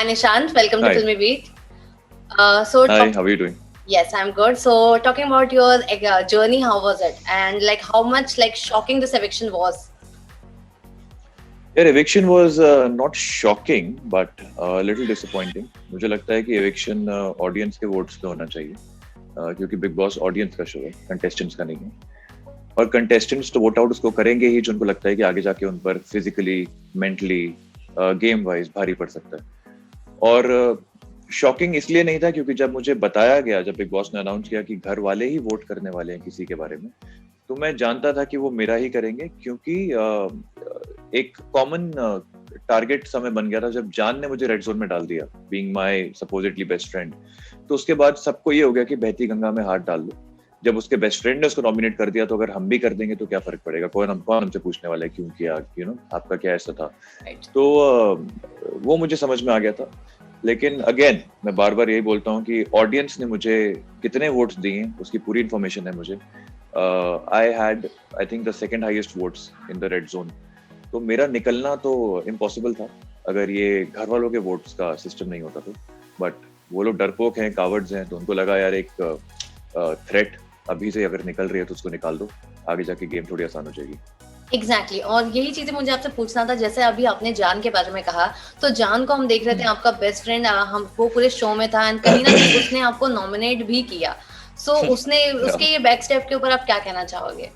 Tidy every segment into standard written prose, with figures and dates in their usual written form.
Hi Nishant, welcome to Hi. Filmy Beat. So Hi, how are you doing? yes, I'm good. So talking about your journey, how was it? And like how much like shocking this eviction was? यार eviction was not shocking but a little disappointing. मुझे लगता है कि eviction audience के votes पे होना चाहिए क्योंकि बिग बॉस ऑडियंस का शो है, कंटेस्टेंट्स का नहीं है. और कंटेस्टेंट्स तो वोट आउट उसको करेंगे ही जो उनको लगता है कि आगे जाके उन पर फिजिकली, मेंटली, गेम वाइज भारी पड़ सकता है. और शॉकिंग इसलिए नहीं था क्योंकि जब मुझे बताया गया, जब बिग बॉस ने अनाउंस किया कि घर वाले ही वोट करने वाले हैं किसी के बारे में, तो मैं जानता था कि वो मेरा ही करेंगे क्योंकि एक कॉमन टारगेट समय बन गया था जब जान ने मुझे रेड जोन में डाल दिया, being my supposedly best friend. तो उसके बाद सबको ये हो गया कि बहती गंगा में हाथ डाल दो. जब उसके बेस्ट फ्रेंड ने उसको नॉमिनेट कर दिया तो अगर हम भी कर देंगे तो क्या फर्क पड़ेगा, कौन हमसे पूछने वाला है क्यों किया, आपका क्या ऐसा था. Right. तो वो मुझे समझ में आ गया था. लेकिन अगेन मैं बार बार यही बोलता हूँ कि ऑडियंस ने मुझे कितने वोट्स दिए उसकी पूरी इन्फॉर्मेशन है मुझे. I had I think the second highest votes in the red zone. तो मेरा निकलना तो इम्पॉसिबल था अगर ये घर वालों के वोट्स का सिस्टम नहीं होता तो. बट वो लोग डरपोक हैं, कावर्ड्स हैं, तो उनको लगा यार एक थ्रेट अभी से अगर निकल रही है तो उसको निकाल दो, आगे जाके गेम थोड़ी आसान हो जाएगी. Exactly. और यही चीजें मुझे आपसे पूछना था. जैसे अभी आपने जान के बारे में कहा, तो जान को हम देख रहे थे, आपका बेस्ट फ्रेंड, हम वो पूरे शो में था एंड कहीं ना कहीं उसने आपको नॉमिनेट भी किया. सो उसने उसके ये बैक स्टेप के ऊपर आप क्या कहना चाहोगे?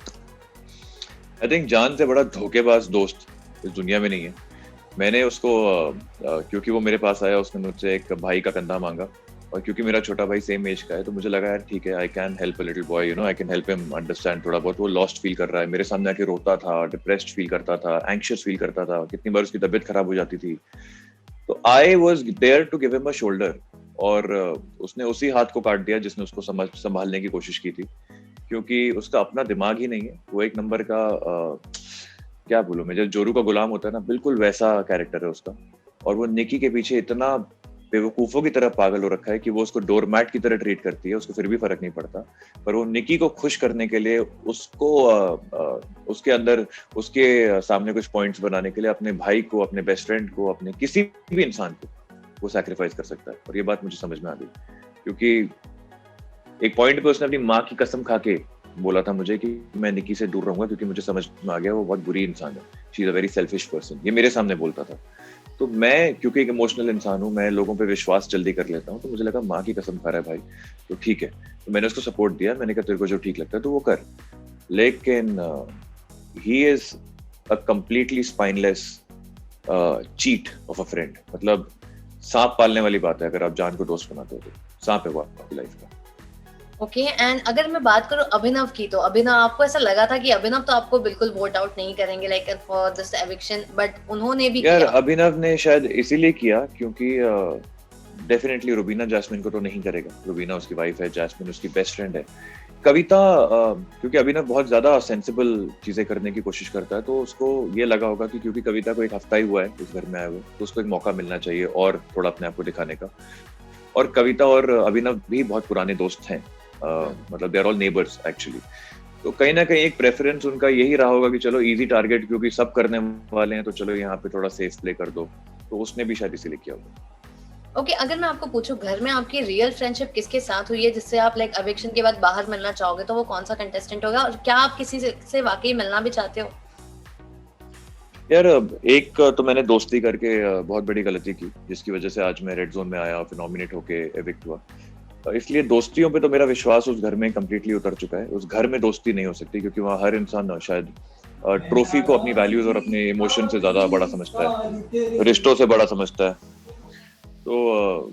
आई थिंक जान से बड़ा धोखेबाज दोस्त इस दुनिया में नहीं है. मैंने उसको क्योंकि वो मेरे पास आया, उसने मुझसे एक भाई का कंधा मांगा, और क्योंकि मेरा छोटा भाई सेम एज का है तो मुझे लगा यार ठीक है, I can help a little boy, I can help him understand थोड़ा बहुत. वो लॉस्ट फील कर रहा है, मेरे सामने आके रोता था, डिप्रेस्ड फील करता था, एंग्शियस फील करता था, कितनी बार उसकी तबीयत खराब हो जाती थी. तो I was there to give him a shoulder. और उसने उसी हाथ को काट दिया जिसने उसको संभालने की कोशिश की थी, क्योंकि उसका अपना दिमाग ही नहीं है. वो एक नंबर का क्या बोलूं मैं, जब जोरू का गुलाम होता है ना, बिल्कुल वैसा कैरेक्टर है उसका. और वो निकी के पीछे इतना बेवकूफों की तरह पागल हो रखा है कि वो उसको डोरमैट की तरह ट्रीट करती है, उसको फिर भी फर्क नहीं पड़ता. पर वो निकी को खुश करने के लिए, उसको उसके अंदर, उसके सामने कुछ पॉइंट्स बनाने के लिए अपने भाई को, अपने बेस्ट फ्रेंड को, अपने किसी भी इंसान को वो सैक्रिफाइस कर सकता है. और ये बात मुझे समझ में आ गई क्योंकि एक पॉइंट पे उसने अपनी माँ की कसम खा के बोला था मुझे कि मैं निकी से दूर रहूंगा, क्योंकि मुझे समझ में आ गया वो बहुत बुरी इंसान है, she is a very selfish person. ये मेरे सामने बोलता था. तो मैं क्योंकि एक इमोशनल इंसान हूँ, मैं लोगों पे विश्वास जल्दी कर लेता हूँ, तो मुझे लगा माँ की कसम खा रहा है भाई, तो ठीक है. तो मैंने उसको सपोर्ट दिया, मैंने कहा तेरे को जो ठीक लगता है तो वो कर. लेकिन he is a completely spineless cheat of a friend. मतलब सांप पालने वाली बात है अगर आप जान को दोस्त बनाते हो तो. सांप है वो आपकी लाइफ का. ओके. एंड अगर मैं बात करूं अभिनव की, तो अभिनव, आपको ऐसा लगा था कि अभिनव तो आपको बिल्कुल वोट आउट नहीं करेंगे like for this eviction, but उन्होंने भी यार किया. अभिनव ने शायद इसीलिए किया क्योंकि डेफिनेटली रुबीना जैस्मिन को तो नहीं करेगा. रुबीना उसकी वाइफ है, जैस्मिन उसकी बेस्ट फ्रेंड है. कविता क्योंकि अभिनव बहुत ज्यादा सेंसिबल चीजें करने की कोशिश करता है, तो उसको ये लगा होगा कि क्योंकि कविता को एक हफ्ता ही हुआ है इस घर में आए हुए, तो उसको एक मौका मिलना चाहिए और थोड़ा अपने आप को दिखाने का. और कविता और अभिनव भी बहुत पुराने दोस्त हैं, मतलब they are all neighbours actually. तो कहीं ना कहीं एक प्रेफरेंस उनका यही रहा होगा कि चलो इजी टारगेट, क्योंकि सब करने वाले हैं तो चलो यहाँ पे थोड़ा सेफ प्ले कर दो. तो उसने भी शायद इसीलिए किया होगा. ओके. अगर मैं आपको पूछूं घर में आपकी रियल फ्रेंडशिप किसके साथ हुई है जिससे आप लाइक एविक्शन के बाद बाहर मिलना चाहोगे, तो वो कौन सा कंटेस्टेंट होगा, और क्या आप किसी से वाकई मिलना भी चाहते हो? यार एक तो मैंने दोस्ती करके बहुत बड़ी गलती की, जिसकी वजह से आज मैं रेड जोन में आया और फिर नॉमिनेट होके एविक्ट हुआ. इसलिए दोस्तियों पे तो मेरा विश्वास उस घर में कंप्लीटली उतर चुका है. उस घर में दोस्ती नहीं हो सकती क्योंकि वहाँ हर इंसान शायद ट्रॉफी को अपनी वैल्यूज और अपने इमोशन से ज्यादा बड़ा समझता है, रिश्तों से बड़ा समझता है. तो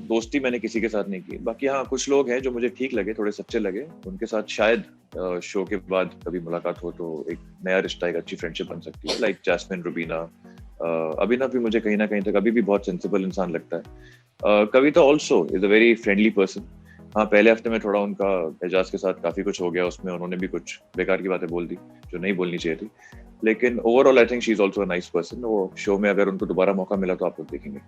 दोस्ती मैंने किसी के साथ नहीं की. बाकी हाँ, कुछ लोग हैं जो मुझे ठीक लगे, थोड़े सच्चे लगे, उनके साथ शायद शो के बाद कभी मुलाकात हो तो एक नया रिश्ता, एक अच्छी फ्रेंडशिप बन सकती है. लाइक जैस्मिन, रुबीना, अभिनव भी मुझे कहीं ना कहीं तक अभी भी बहुत सेंसिबल इंसान लगता है. Kavita also is a very friendly person. हाँ, पहले हफ्ते में थोड़ा उनका एजाज के साथ काफी कुछ हो गया, उसमें उन्होंने भी कुछ बेकार की बातें बोल दी जो नहीं बोलनी चाहिए थी. लेकिन overall I think she is also a nice person. वो शो में अगर उनको दोबारा मौका मिला तो आप लोग देखेंगे.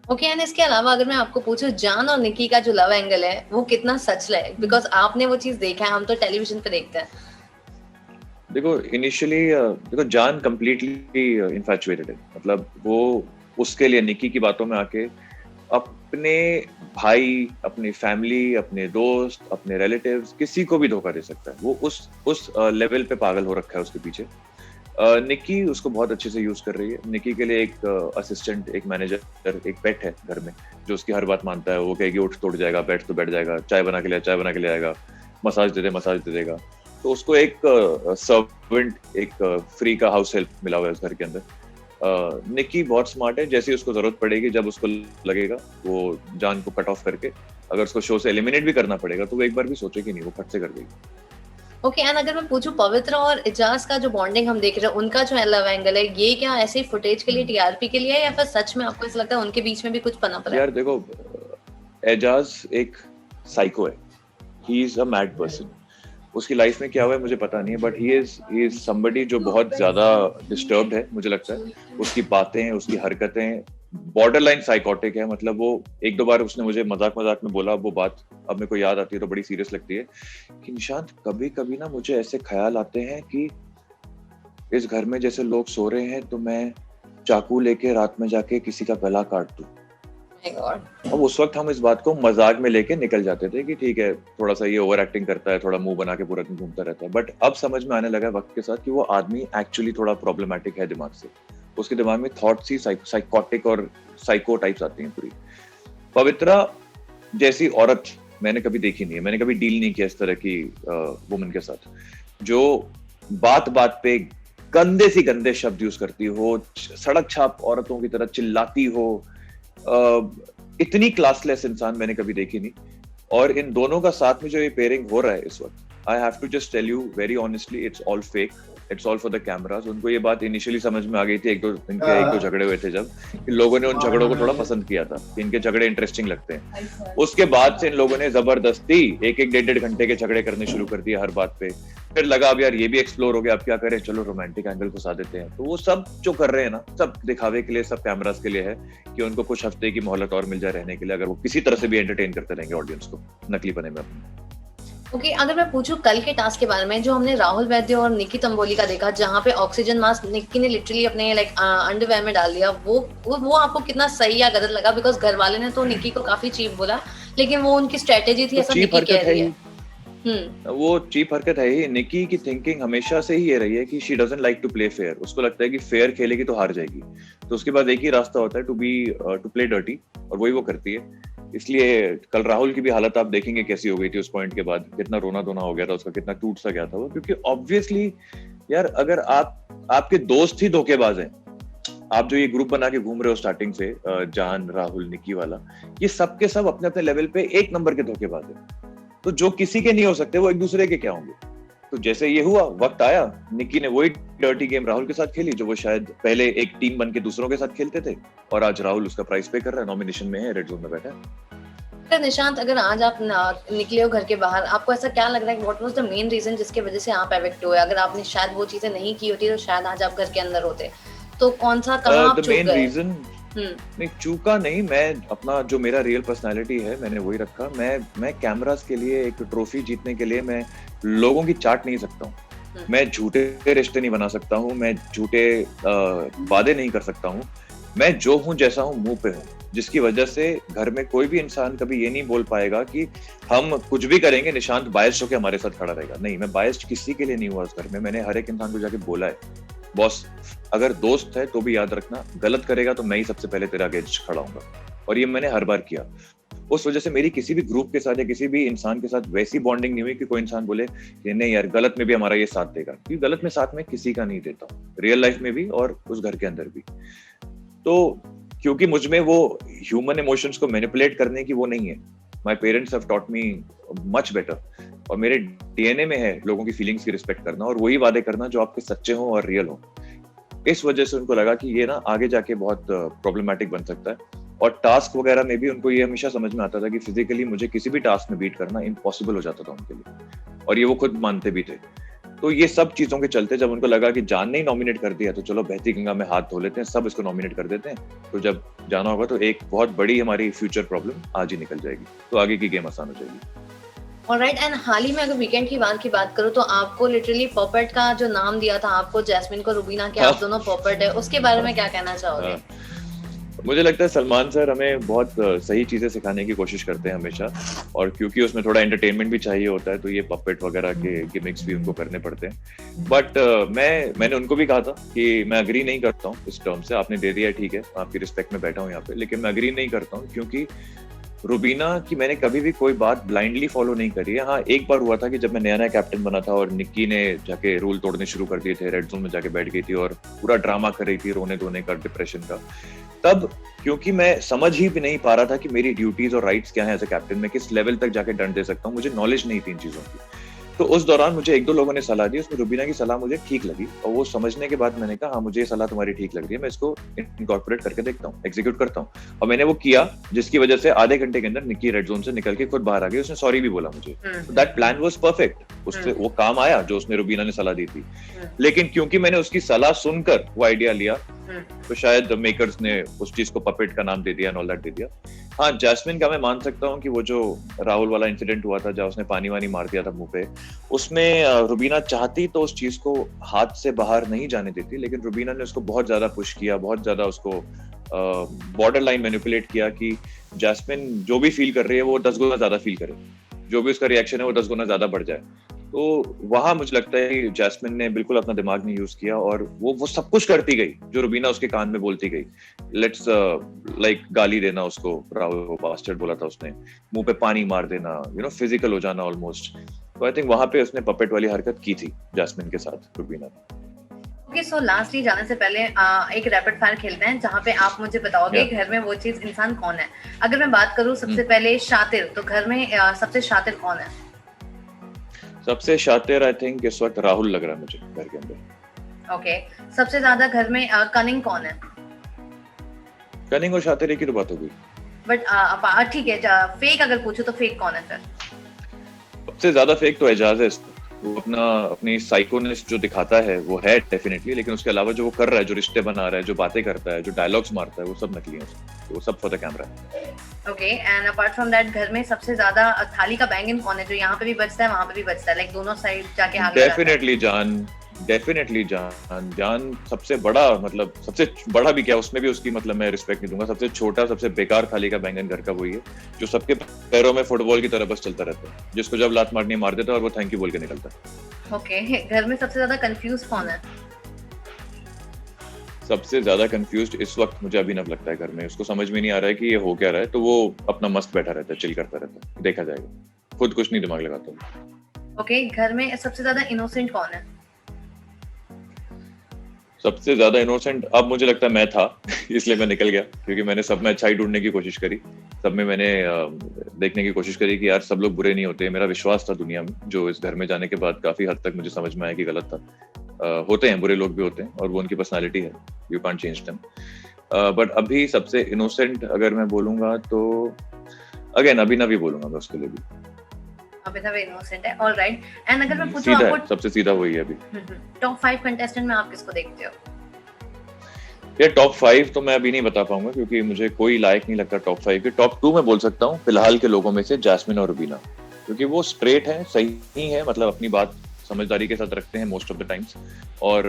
ओके. एंड इसके अलावा अगर मैं आपको पूछूं जान और निकी का जो लव एंगल है वो कितना सच है, बिकॉज आपने वो चीज देखा है, हम तो टेलीविजन पे देखते हैं. देखो इनिशियली देखो जान कंप्लीटली इन्फैचुएटेड है. मतलब वो उसके लिए निकी की बातों में आके अपने भाई, अपनी फैमिली, अपने दोस्त, अपने रिलेटिव्स, किसी को भी धोखा दे सकता है। वो उस लेवल पे पागल हो रखा है उसके पीछे। निकी उसको बहुत अच्छे से यूज कर रही है। निकी के लिए एक असिस्टेंट, एक मैनेजर, एक पेट है घर में जो उसकी हर बात मानता है। वो कहेगी उठ तो उठ जाएगा, बैठ तो बैठ जाएगा, चाय बना के ले आएगा, मसाज दे देगा। तो उसको एक सर्वेंट, एक फ्री का हाउस हेल्प मिला हुआ है उस घर के अंदर। निकी बहुत स्मार्ट है। जैसे ही उसको जरूरत पड़ेगी, जब उसको लगेगा, वो जान को कट ऑफ करके अगर उसको शो से एलिमिनेट भी करना पड़ेगा तो वो एक बार भी सोचेगी नहीं, वो फट से कर देगी। ओके एंड अगर मैं पूछूं पवित्र और इजाज का जो बॉन्डिंग हम देख रहे हैं, उनका जो लव एंगल है, ये क्या ऐसे ही फुटेज के लिए, टीआरपी के लिए है, या फिर सच में आपको ऐसा लगता है उनके बीच में भी कुछ पनप रहा है? यार देखो, एजाज एक साइको है। He is a mad person. उसकी लाइफ में क्या हुआ है मुझे पता नहीं है, बट ही इज समबडी जो बहुत ज्यादा डिस्टर्ब्ड है मुझे लगता है। उसकी बातें, उसकी हरकतें बॉर्डरलाइन साइकोटिक है। मतलब वो एक दो बार उसने मुझे मजाक में बोला, वो बात अब मेरे को याद आती है तो बड़ी सीरियस लगती है कि निशांत, कभी कभी ना मुझे ऐसे ख्याल आते हैं कि इस घर में जैसे लोग सो रहे हैं तो मैं चाकू लेके रात में जाके किसी का गला काट दूं। अब उस वक्त हम इस बात को मजाक में लेके निकल जाते थे कि ठीक है, थोड़ा सा ये ओवर एक्टिंग करता है, थोड़ा मुंह बना के पूरा दिन घूमता रहता है। बट अब समझ में आने लगा वक्त के साथ कि वो आदमी एक्चुअली थोड़ा प्रॉब्लमैटिक है दिमाग से। उसके दिमाग में थॉट्स ही साइकोटिक और साइको टाइप्स आती हैं पूरी। पवित्रा जैसी औरत मैंने कभी देखी नहीं है। मैंने कभी डील नहीं किया इस तरह की वुमन के साथ, जो बात बात पे गंदे से गंदे शब्द यूज करती हो, सड़क छाप औरतों की तरह चिल्लाती हो। इतनी क्लासलेस इंसान मैंने कभी देखी नहीं। और इन दोनों का साथ में जो ये पेयरिंग हो रहा है इस वक्त, I have to just tell you very honestly, it's all fake, it's all for the cameras. उनको ये बात इनिशियली समझ में आ गई थी, एक दो झगड़े हुए थे जब, कि लोगों ने उन झगड़ों को थोड़ा पसंद किया था कि इनके झगड़े इंटरेस्टिंग लगते हैं। उसके बाद से इन लोगों ने जबरदस्ती एक डेढ़ घंटे के झगड़े करने शुरू कर दिए हर बात पे। फिर लगा अब यार ये भी एक्सप्लोर हो गया, अब क्या करें, चलो रोमांटिक एंगल घुसा देते हैं। तो वो सब जो कर रहे हैं ना, सब दिखावे के लिए, सब कैमरास के लिए है कि उनको कुछ हफ्ते की मोहलत और मिल जाए रहने के लिए, अगर वो किसी तरह से भी एंटरटेन करते रहेंगे ऑडियंस को नकली बने में अपने। ओके अगर मैं पूछूं कल के टास्क के बारे में, जो हमने राहुल वैद्य और निकी तंबोली का देखा, जहाँ पे ऑक्सीजन मास्क निकी ने लिटरली अपने अंडरवेयर में डाल दिया, वो आपको कितना सही या गलत लगा? बिकॉज घर वाले ने तो निकी को काफी चीप बोला, लेकिन वो उनकी स्ट्रेटेजी थी, ऐसा निकी कह रही है। वो चीप हरकत है ही। निकी की थिंकिंग हमेशा से ही ये रही है कि she doesn't like to play fair. उसको लगता है कि फेयर खेलेगी तो हार जाएगी, तो उसके बाद एक ही रास्ता होता है, टू प्ले डर्टी, और वही वो करती है। इसलिए कल राहुल की भी हालत आप देखेंगे कैसी हो गई थी उस पॉइंट के बाद, कितना रोना धोना हो गया था उसका, कितना टूट सा गया था वो। क्योंकि ऑब्वियसली यार, अगर आपके दोस्त ही धोखेबाज हैं, आप जो ये ग्रुप बना के घूम रहे हो स्टार्टिंग से, जान, राहुल, निकी वाला, ये सब के सब अपने अपने लेवल पे एक नंबर के धोखेबाज हैं। तो जो किसी के नहीं हो सकते वो एक दूसरे के क्या होंगे? तो जैसे ये हुआ, वक्त आया, निकी ने वही डर्टी गेम राहुल के साथ खेली जो वो शायद पहले एक टीम बन के दूसरों के साथ खेलते थे, और आज राहुल उसका प्राइस पे कर रहा है, नॉमिनेशन में है, रेड जोन में बैठा है। निशांत, अगर आज आप निकले हो घर के बाहर, आपको ऐसा क्या लग रहा है, what was the main reason जिसकी वजह से आप एविक्ट हुए? अगर आपने शायद वो चीजें नहीं की होती तो शायद आज आप घर के अंदर होते, तो कौन सा, कहाँ आप चूक गए? मेन रीजन नहीं, चूका नहीं, मैं अपना जो मेरा रियल पर्सनालिटी है मैंने वही रखा। मैं कैमरास के लिए, एक ट्रॉफी जीतने के लिए मैं लोगों की चाट नहीं सकता हूँ। मैं झूठे रिश्ते नहीं बना सकता हूँ, मैं झूठे वादे नहीं कर सकता हूँ। मैं जो हूँ, जैसा हूँ, मुंह पे हूँ, जिसकी वजह से घर में कोई भी इंसान कभी ये नहीं बोल पाएगा कि हम कुछ भी करेंगे निशांत बायस्ड होकर हमारे साथ खड़ा रहेगा। नहीं, मैं बायस्ड किसी के लिए नहीं हुआ उस घर में। मैंने हर एक इंसान को जाके बोला है, बॉस अगर दोस्त है तो भी याद रखना, गलत करेगा तो मैं ही सबसे पहले तेरा अगेंस्ट खड़ा हूंगा। और ये मैंने हर बार किया। उस वजह से मेरी किसी भी ग्रुप के साथ या किसी भी इंसान के साथ वैसी बॉन्डिंग नहीं हुई कि कोई इंसान बोले कि नहीं यार, गलत में भी हमारा ये साथ देगा। क्योंकि गलत में साथ में किसी का नहीं देता हूँ, रियल लाइफ में भी और उस घर के अंदर भी। तो क्योंकि मुझ में वो ह्यूमन इमोशंस को मैनिपुलेट करने की वो नहीं है। My parents have taught me much better, और मेरे डीएनए में है लोगों की फीलिंग्स की रिस्पेक्ट करना और वही वादे करना जो आपके सच्चे हों और रियल हों। इस वजह से उनको लगा कि ये ना आगे जाके बहुत प्रॉब्लमैटिक बन सकता है। और टास्क वगैरह में भी उनको ये हमेशा समझ में आता था कि फिजिकली मुझे किसी भी टास्क में बीट करना इम्पॉसिबल हो जाता था उनके लिए, और ये वो खुद मानते भी थे। तो ये सब चीजों के चलते जब उनको लगा कि जान ने ही नॉमिनेट कर दिया तो चलो बहती गंगा में हाथ धो लेते हैं, सब इसको नॉमिनेट कर देते हैं, तो जब जाना होगा तो एक बहुत बड़ी हमारी फ्यूचर प्रॉब्लम आज ही निकल जाएगी, तो आगे की गेम आसान हो जाएगी। ऑलराइट, एंड हाल ही में अगर वीकेंड की बात करूं तो आपको लिटरली पॉपेट का जो नाम दिया था आपको, जैस्मिन को रुबीना के, आप दोनों पॉपेट है, उसके बारे में क्या कहना चाहोगे? मुझे लगता है सलमान सर हमें बहुत सही चीजें सिखाने की कोशिश करते हैं हमेशा, और क्योंकि उसमें थोड़ा एंटरटेनमेंट भी चाहिए होता है तो ये पपेट वगैरह के गिमिक्स भी उनको करने पड़ते हैं। बट मैंने उनको भी कहा था कि मैं अग्री नहीं करता हूँ इस टर्म से, आपने दे दिया ठीक है, आपकी रिस्पेक्ट में बैठा हूँ यहाँ पे, लेकिन मैं अग्री नहीं करता हूँ क्योंकि रुबीना की मैंने कभी भी कोई बात ब्लाइंडली फॉलो नहीं करी है। हाँ, एक बार हुआ था कि जब मैं नया नया कैप्टन बना था और निक्की ने जाके रूल तोड़ने शुरू कर दिए थे, रेड जोन में जाके बैठ गई थी और पूरा ड्रामा कर रही थी रोने धोने का, डिप्रेशन का। तब क्योंकि मैं समझ ही भी नहीं पा रहा था कि मेरी ड्यूटीज और राइट्स क्या है एज ए कैप्टन, मैं किस लेवल तक जाके दंड दे सकता हूँ, मुझे नॉलेज नहीं थी इन चीजों की। तो उस दौरान मुझे एक दो लोगों ने सलाह दी, उसमें रुबीना की सलाह मुझे ठीक लगी और वो समझने के बाद मैंने कहा हाँ मुझे ये सलाह तुम्हारी ठीक लग रही है, मैं इसको इनकॉर्पोरेट करके देखता हूँ, एग्जीक्यूट करता हूँ। और मैंने वो किया, जिसकी वजह से आधे घंटे के अंदर निक्की रेड जोन से निकल के खुद बाहर आ गई, उसने सॉरी भी बोला मुझे। दैट प्लान वाज परफेक्ट, उससे वो काम आया जो उसने रुबीना ने सलाह दी थी। लेकिन क्योंकि मैंने उसकी सलाह सुनकर वो आइडिया लिया तो शायद मेकर्स ने उस चीज को पपेट का नाम दे दिया, ऑल दैट दे दिया। हाँ, जैस्मिन का मैं मान सकता हूँ कि वो जो राहुल वाला इंसिडेंट हुआ था जहाँ उसने पानी वानी मार दिया था मुंह पे, उसमें रुबीना चाहती तो उस चीज को हाथ से बाहर नहीं जाने देती, लेकिन रुबीना ने उसको बहुत ज्यादा पुश किया, बहुत ज्यादा उसको बॉर्डर लाइन मैनिपुलेट किया कि जैस्मिन जो भी फील कर रही है वो 10 गुना ज्यादा फील करे, जो भी उसका रिएक्शन है वो 10 गुना ज्यादा बढ़ जाए। तो वहां मुझे लगता है कि जैस्मिन ने बिल्कुल अपना दिमाग नहीं यूज किया और वो सब कुछ करती गई जो रुबीना उसके कान में बोलती गई। लेट्स लाइक गाली देना उसको, राहुल को बास्टर्ड बोला था उसने, मुंह पे पानी मार देना, फिजिकल हो जाना ऑलमोस्ट। तो आई थिंक वहां पे उसने पपेट वाली हरकत की थी जैस्मिन के साथ रुबीना ने। ओके, सो लास्टली जाने से पहले एक रैपिड फायर खेलते हैं जहाँ पे आप मुझे बताओगे घर में वो चीज इंसान कौन है। अगर मैं बात करूँ सबसे पहले शातिर, तो घर में सबसे शातिर कौन है? सबसे शातिर आई थिंक इस वक्त राहुल लग रहा है मुझे घर के अंदर। ओके, सबसे ज्यादा घर में कनिंग कौन है? कनिंग और शातिर एक ही तो बात हो गई। बट ठीक है, फेक अगर पूछो तो फेक कौन है फिर? सबसे ज्यादा फेक तो एजाज है। वो अपनी साइकोनेस जो दिखाता है वो है डेफिनेटली, लेकिन उसके अलावा जो वो कर रहा है, जो रिश्ते बना रहा है, जो बातें करता है, जो डायलॉग्स मारता है, वो सब नकली है, वो सब फॉर द कैमरा है। Okay, and apart from that घर में सबसे ज्यादा थाली का बैंगन कौन है, जो यहाँ पे भी बचता है वहाँ पे भी बचता है, लाइक दोनों साइड जाके आगे? डेफिनेटली जान सबसे बड़ा, मतलब सबसे बड़ा भी क्या, उसमें भी उसकी मतलब मैं रिस्पेक्ट नहीं दूंगा। सबसे छोटा, सबसे बेकार थाली का बैंगन घर का वही है जो सबके पैरों में फुटबॉल की तरह बस चलता रहता है, जिसको जब लात मारनी मार देता है और वो थैंक यू बोल के निकलता है। ओके, घर में सबसे ज्यादा कंफ्यूज कौन है? सबसे ज्यादा कंफ्यूज्ड इस वक्त मुझे अभिनव लगता है घर में। उसको समझ में नहीं आ रहा है कि ये हो क्या रहा है, तो वो अपना मस्त बैठा रहता है, चिल करता रहता है, देखा जाएगा, खुद कुछ नहीं दिमाग लगाता। ओके, घर में सबसे ज्यादा इनोसेंट कौन है? सबसे ज्यादा इनोसेंट अब मुझे लगता है मैं था इसलिए मैं निकल गया, क्योंकि मैंने सब में अच्छाई ढूंढने की कोशिश करी, सब में मैंने देखने की कोशिश करी कि यार सब लोग बुरे नहीं होते। मेरा विश्वास था दुनिया में, जो इस घर में जाने के बाद काफी हद तक मुझे समझ में आया कि गलत था। होते हैं, बुरे लोग भी होते हैं और वो उनकी पर्सनालिटी है, you can't change them. But अभी सबसे इनोसेंट अगर मैं बोलूंगा तो अगेन अभिनव ही बोलूंगा मैं उसके लिए भी। अभिनव इनोसेंट है, ऑलराइट। एंड अगर मैं पूछूं आपको, सबसे सीधा वही है अभी। टॉप 5 कंटेस्टेंट में आप किसको देखते हो? ये टॉप 5 तो मैं अभी नहीं बता पाऊंगा क्योंकि मुझे कोई लायक नहीं लगता टॉप 5 के। टॉप 2 मैं बोल सकता हूँ फिलहाल के लोगों में से जैस्मिन और रुबीना, क्योंकि वो स्ट्रेट है, सही है, मतलब अपनी बात समझदारी के साथ रखते हैं मोस्ट ऑफ द टाइम्स, और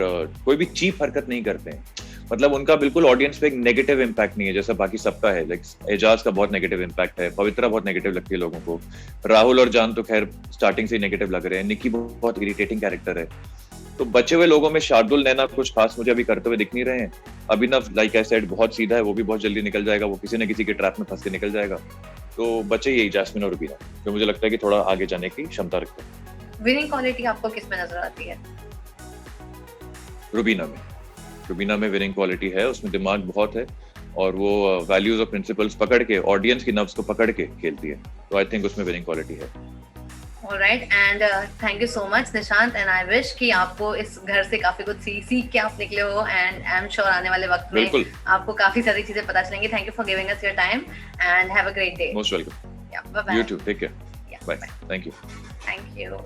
कोई भी चीप हरकत नहीं करते हैं। मतलब उनका बिल्कुल ऑडियंस पे एक नेगेटिव इम्पैक्ट नहीं है जैसा बाकी सबका है। लाइक एजाज का बहुत नेगेटिव इम्पैक्ट है, पवित्रा बहुत नेगेटिव लगती है लोगों को, राहुल और जान तो खैर स्टार्टिंग से ही नेगेटिव लग रहे हैं, निक्की बहुत इरिटेटिंग कैरेक्टर है। तो बचे हुए लोगों में शार्दुल नैना कुछ खास मुझे अभी करते हुए दिख नहीं रहे हैं। अभिनव लाइक आई सेड बहुत सीधा है, वो भी बहुत जल्दी निकल जाएगा, वो किसी न किसी के ट्रैप में फंस के निकल जाएगा। तो बचे यही जैस्मिन और रुबीना, जो मुझे लगता है कि थोड़ा आगे जाने की क्षमता रखते हैं। विनिंग क्वालिटी आपको किस में नजर आती है? रुबीना में विनिंग क्वालिटी है, उसमें दिमाग बहुत है और वो वैल्यूज और प्रिंसिपल्स पकड़ के ऑडियंस की नब्ज को पकड़ के खेलती है, तो आई थिंक उसमें विनिंग क्वालिटी है। Alright, and thank you so much Nishant, and I wish कि आपको इस घर से काफी कुछ सीख के आप निकले हो, एंड आई एम श्योर आने वाले वक्त में आपको काफी सारी चीजें पता चलेंगी। Thank you for giving us your time and have a great day. Most welcome. Yeah bye bye. You too take care. Bye. Thank you.